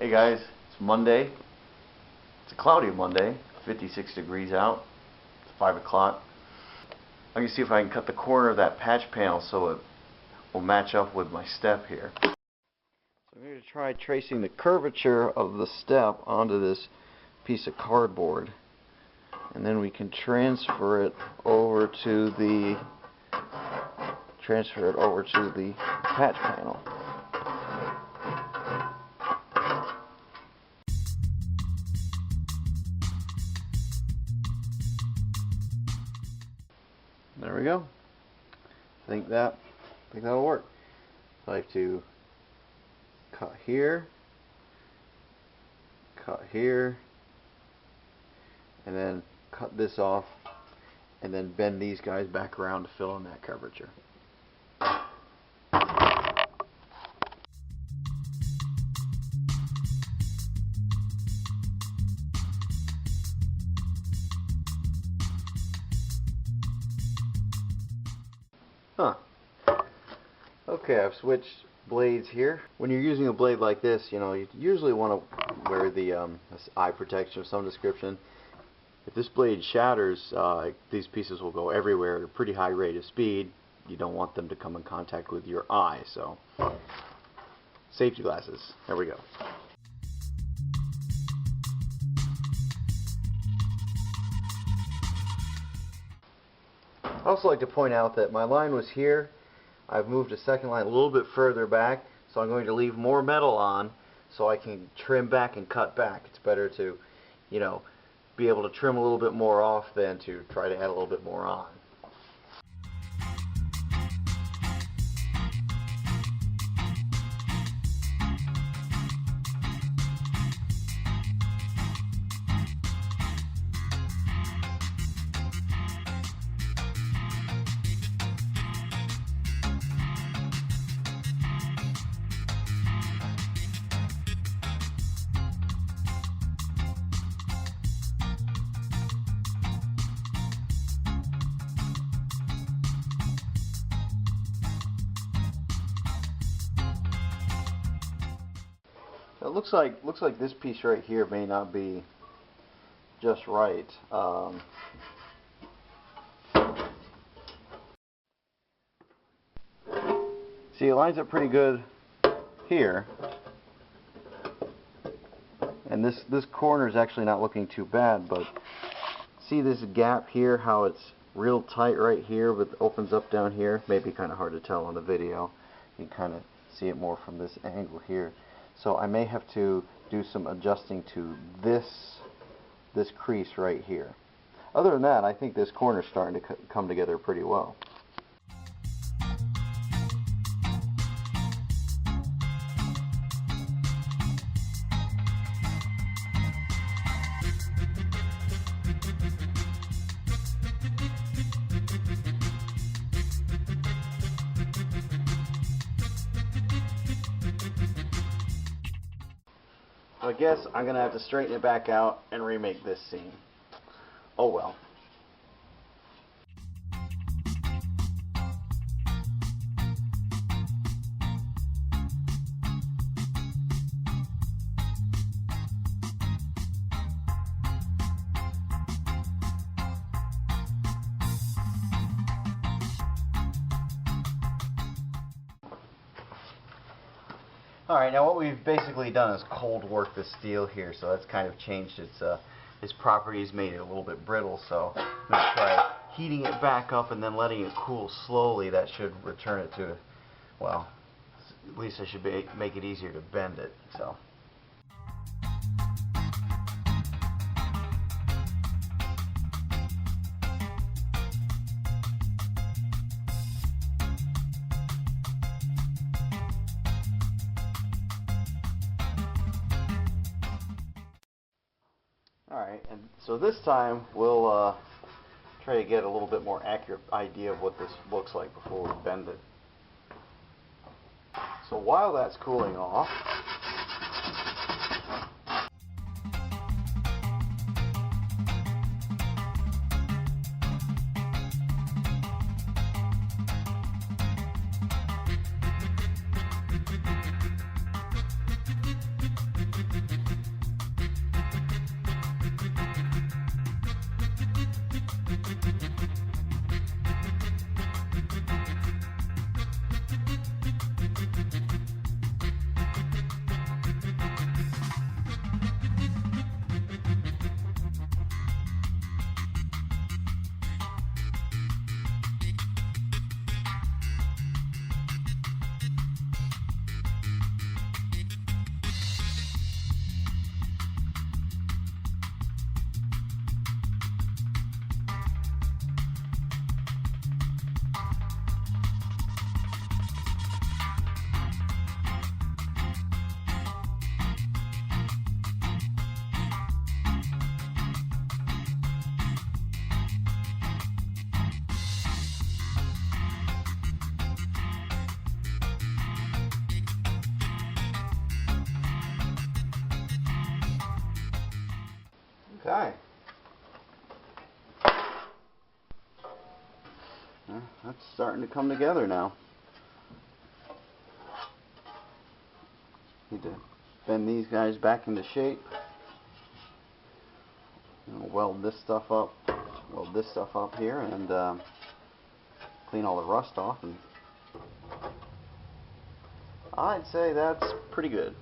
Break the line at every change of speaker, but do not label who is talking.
Hey guys, it's Monday. It's a cloudy Monday, 56 degrees out. It's 5 o'clock. I'm going to see if I can cut the corner of that patch panel so it will match up with my step here. So I'm going to try tracing the curvature of the step onto this piece of cardboard, and then we can transfer it over to the patch panel. There we go. I think that'll work. So I have to cut here, and then cut this off, and then bend these guys back around to fill in that curvature. Okay, I've switched blades here. When you're using a blade like this, you usually want to wear the eye protection of some description. If this blade shatters, these pieces will go everywhere at a pretty high rate of speed. You don't want them to come in contact with your eye, so safety glasses. There we go. I'd also like to point out that my line was here. I've moved a second line a little bit further back, so I'm going to leave more metal on so I can trim back and cut back. It's better to, be able to trim a little bit more off than to try to add a little bit more on. It looks like this piece right here may not be just right. See, it lines up pretty good here, and this corner is actually not looking too bad. But see this gap here? How it's real tight right here, but opens up down here. Maybe kind of hard to tell on the video. You can kind of see it more from this angle here. So I may have to do some adjusting to this crease right here. Other than that, I think this corner is starting to come together pretty well. I guess I'm going to have to straighten it back out and remake this seam. Oh well. Alright, now what we've basically done is cold work the steel here, so that's kind of changed its properties, made it a little bit brittle, so I'm going to try heating it back up and then letting it cool slowly. That should return it to, well, at least I should make it easier to bend it. So. Alright, and so this time we'll try to get a little bit more accurate idea of what this looks like before we bend it. So while that's cooling off,
Okay. That's starting to come together now. Need to bend these guys back into shape. Weld this stuff up. Weld this stuff up here and clean all the rust off. And I'd say that's pretty good.